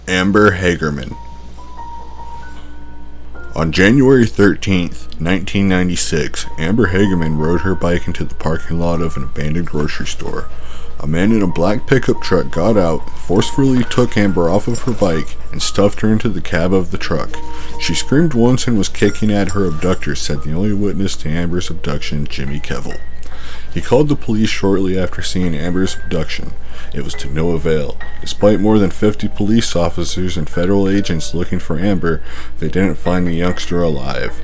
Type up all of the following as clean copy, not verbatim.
Amber Hagerman. On January 13th, 1996, Amber Hagerman rode her bike into the parking lot of an abandoned grocery store. A man in a black pickup truck got out, forcefully took Amber off of her bike, and stuffed her into the cab of the truck. She screamed once and was kicking at her abductor, said the only witness to Amber's abduction, Jimmy Quinn. He called the police shortly after seeing Amber's abduction. It was to no avail. Despite more than 50 police officers and federal agents looking for Amber, they didn't find the youngster alive.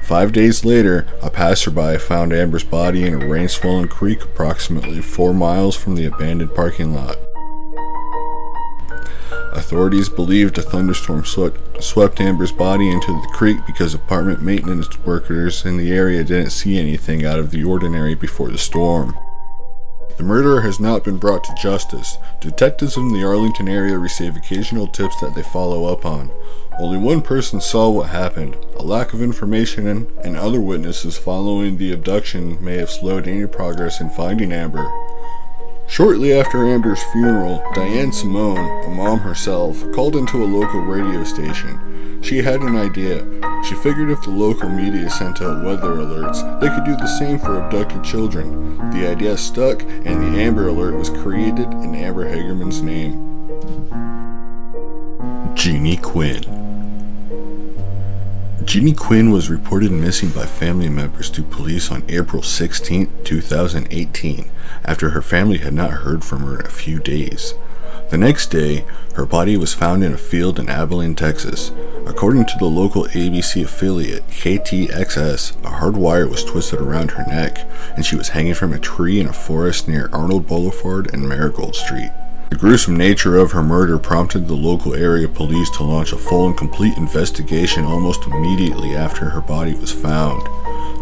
5 days later, a passerby found Amber's body in a rain-swollen creek approximately 4 miles from the abandoned parking lot. Authorities believed a thunderstorm swept Amber's body into the creek because apartment maintenance workers in the area didn't see anything out of the ordinary before the storm. The murderer has not been brought to justice. Detectives in the Arlington area receive occasional tips that they follow up on. Only one person saw what happened. A lack of information and other witnesses following the abduction may have slowed any progress in finding Amber. Shortly after Amber's funeral, Diane Simone, a mom herself, called into a local radio station. She had an idea. She figured if the local media sent out weather alerts, they could do the same for abducted children. The idea stuck, and the Amber Alert was created in Amber Hagerman's name. Jeannie Quinn. Jeannie Quinn was reported missing by family members to police on April 16, 2018, after her family had not heard from her in a few days. The next day, her body was found in a field in Abilene, Texas. According to the local ABC affiliate, KTXS, a hard wire was twisted around her neck, and she was hanging from a tree in a forest near Arnold Boulevard and Marigold Street. The gruesome nature of her murder prompted the local area police to launch a full and complete investigation almost immediately after her body was found.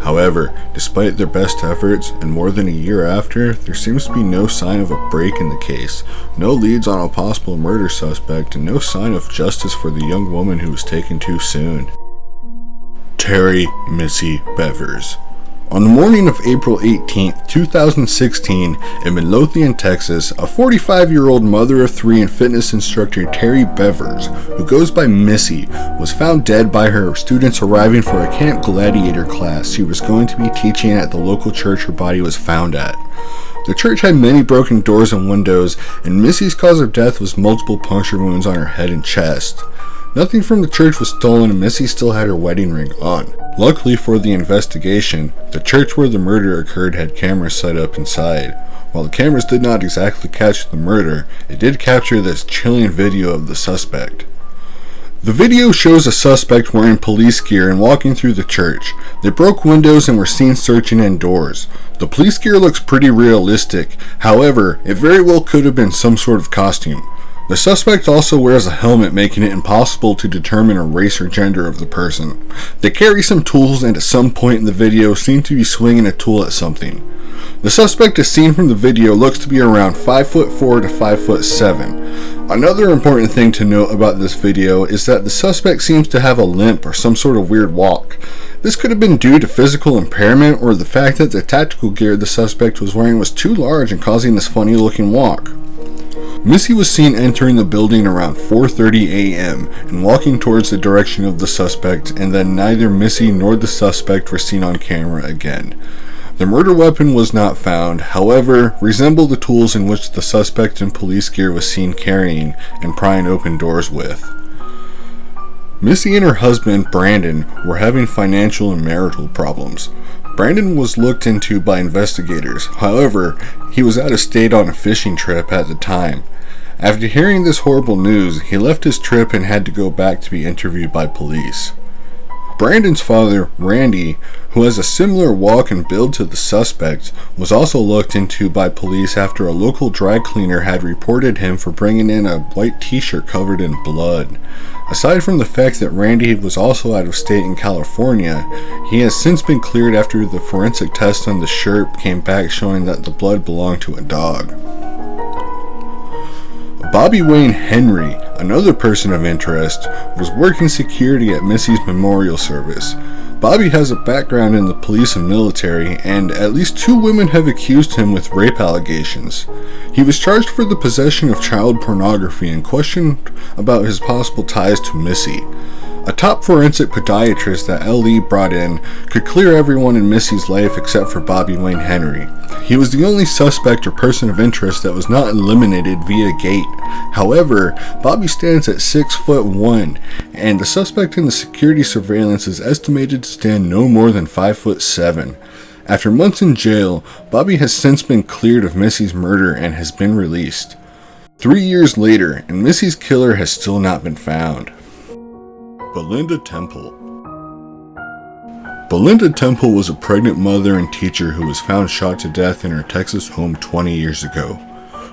However, despite their best efforts, and more than a year after, there seems to be no sign of a break in the case, no leads on a possible murder suspect, and no sign of justice for the young woman who was taken too soon. Terri Missy Bevers. On the morning of April 18, 2016, in Midlothian, Texas, a 45-year-old mother of three and fitness instructor Terri Bevers, who goes by Missy, was found dead by her students arriving for a Camp Gladiator class she was going to be teaching at the local church her body was found at. The church had many broken doors and windows, and Missy's cause of death was multiple puncture wounds on her head and chest. Nothing from the church was stolen, and Missy still had her wedding ring on. Luckily for the investigation, the church where the murder occurred had cameras set up inside. While the cameras did not exactly catch the murder, it did capture this chilling video of the suspect. The video shows a suspect wearing police gear and walking through the church. They broke windows and were seen searching indoors. The police gear looks pretty realistic. However, it very well could have been some sort of costume. The suspect also wears a helmet, making it impossible to determine a race or gender of the person. They carry some tools and at some point in the video seem to be swinging a tool at something. The suspect as seen from the video looks to be around 5'4" to 5'7". Another important thing to note about this video is that the suspect seems to have a limp or some sort of weird walk. This could have been due to physical impairment or the fact that the tactical gear the suspect was wearing was too large and causing this funny looking walk. Missy was seen entering the building around 4:30 a.m. and walking towards the direction of the suspect, and then neither Missy nor the suspect were seen on camera again. The murder weapon was not found, however, resembled the tools in which the suspect in police gear was seen carrying and prying open doors with. Missy and her husband, Brandon, were having financial and marital problems. Brandon was looked into by investigators, however, he was out of state on a fishing trip at the time. After hearing this horrible news, he left his trip and had to go back to be interviewed by police. Brandon's father, Randy, who has a similar walk and build to the suspect, was also looked into by police after a local dry cleaner had reported him for bringing in a white t-shirt covered in blood. Aside from the fact that Randy was also out of state in California, he has since been cleared after the forensic test on the shirt came back showing that the blood belonged to a dog. Bobby Wayne Henry, another person of interest, was working security at Missy's memorial service. Bobby has a background in the police and military, and at least 2 women have accused him with rape allegations. He was charged for the possession of child pornography and questioned about his possible ties to Missy. A top forensic podiatrist that LE brought in could clear everyone in Missy's life except for Bobby Wayne Henry. He was the only suspect or person of interest that was not eliminated via gate. However, Bobby stands at 6'1", and the suspect in the security surveillance is estimated to stand no more than 5'7". After months in jail, Bobby has since been cleared of Missy's murder and has been released. 3 years later, and Missy's killer has still not been found. Belinda Temple. Belinda Temple was a pregnant mother and teacher who was found shot to death in her Texas home 20 years ago.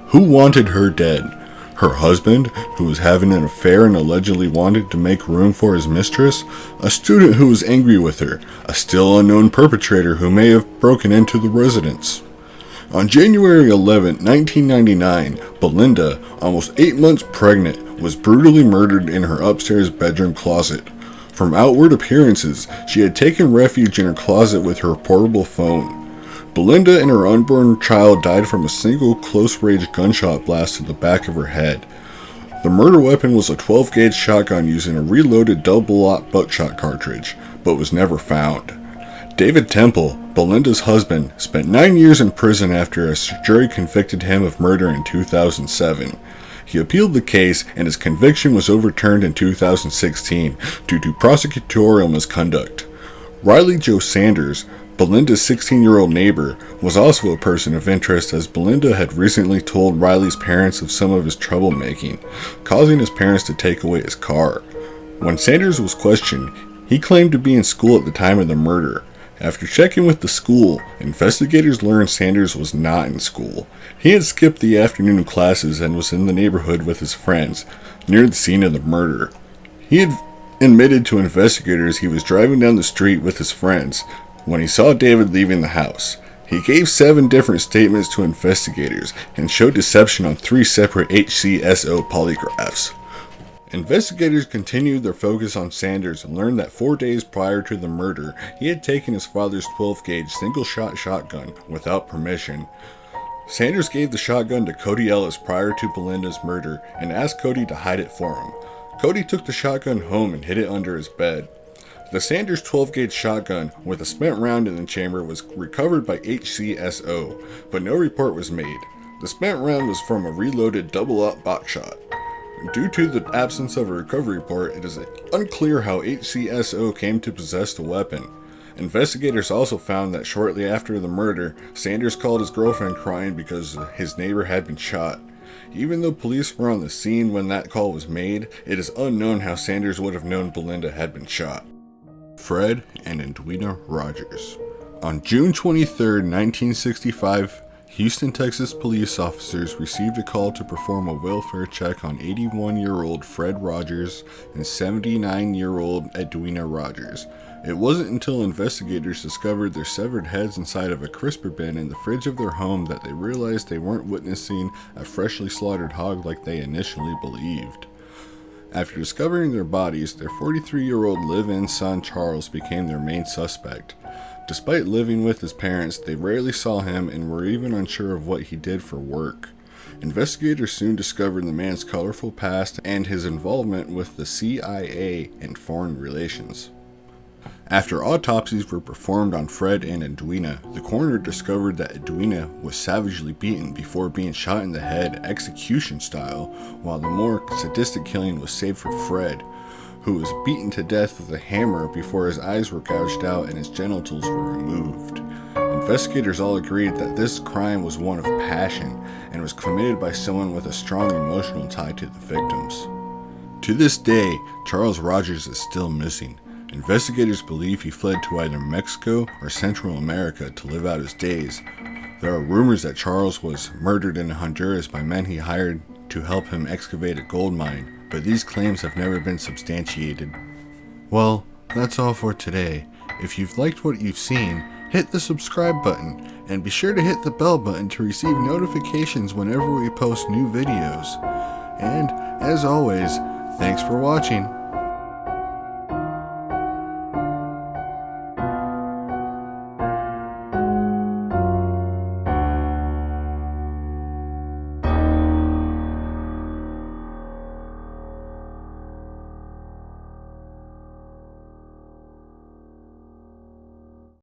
Who wanted her dead? Her husband, who was having an affair and allegedly wanted to make room for his mistress? A student who was angry with her? A still unknown perpetrator who may have broken into the residence? On January 11, 1999, Belinda, almost 8 months pregnant, was brutally murdered in her upstairs bedroom closet. From outward appearances, she had taken refuge in her closet with her portable phone. Belinda and her unborn child died from a single close-range gunshot blast to the back of her head. The murder weapon was a 12-gauge shotgun using a reloaded double-aught buckshot cartridge, but was never found. David Temple, Belinda's husband, spent 9 years in prison after a jury convicted him of murder in 2007. He appealed the case, and his conviction was overturned in 2016 due to prosecutorial misconduct. Riley Joe Sanders, Belinda's 16-year-old neighbor, was also a person of interest, as Belinda had recently told Riley's parents of some of his troublemaking, causing his parents to take away his car. When Sanders was questioned, he claimed to be in school at the time of the murder. After checking with the school, investigators learned Sanders was not in school. He had skipped the afternoon classes and was in the neighborhood with his friends, near the scene of the murder. He had admitted to investigators he was driving down the street with his friends when he saw David leaving the house. He gave 7 different statements to investigators and showed deception on 3 separate HCSO polygraphs. Investigators continued their focus on Sanders and learned that 4 days prior to the murder, he had taken his father's 12-gauge single-shot shotgun without permission. Sanders gave the shotgun to Cody Ellis prior to Belinda's murder and asked Cody to hide it for him. Cody took the shotgun home and hid it under his bed. The Sanders 12-gauge shotgun with a spent round in the chamber was recovered by HCSO, but no report was made. The spent round was from a reloaded double-aught buckshot. Due to the absence of a recovery report, it is unclear how HCSO came to possess the weapon. Investigators also found that shortly after the murder, Sanders called his girlfriend crying because his neighbor had been shot. Even though police were on the scene when that call was made, it is unknown how Sanders would have known Belinda had been shot. Fred and Edwina Rogers. On June 23, 1965, Houston, Texas police officers received a call to perform a welfare check on 81-year-old Fred Rogers and 79-year-old Edwina Rogers. It wasn't until investigators discovered their severed heads inside of a crisper bin in the fridge of their home that they realized they weren't witnessing a freshly slaughtered hog like they initially believed. After discovering their bodies, their 43-year-old live-in son Charles became their main suspect. Despite living with his parents, they rarely saw him and were even unsure of what he did for work. Investigators soon discovered the man's colorful past and his involvement with the CIA and foreign relations. After autopsies were performed on Fred and Edwina, the coroner discovered that Edwina was savagely beaten before being shot in the head execution style, while the more sadistic killing was saved for Fred, who was beaten to death with a hammer before his eyes were gouged out and his genitals were removed. Investigators all agreed that this crime was one of passion and was committed by someone with a strong emotional tie to the victims. To this day, Charles Rogers is still missing. Investigators believe he fled to either Mexico or Central America to live out his days. There are rumors that Charles was murdered in Honduras by men he hired to help him excavate a gold mine, but these claims have never been substantiated. Well, that's all for today. If you've liked what you've seen, hit the subscribe button, and be sure to hit the bell button to receive notifications whenever we post new videos. And, as always, thanks for watching.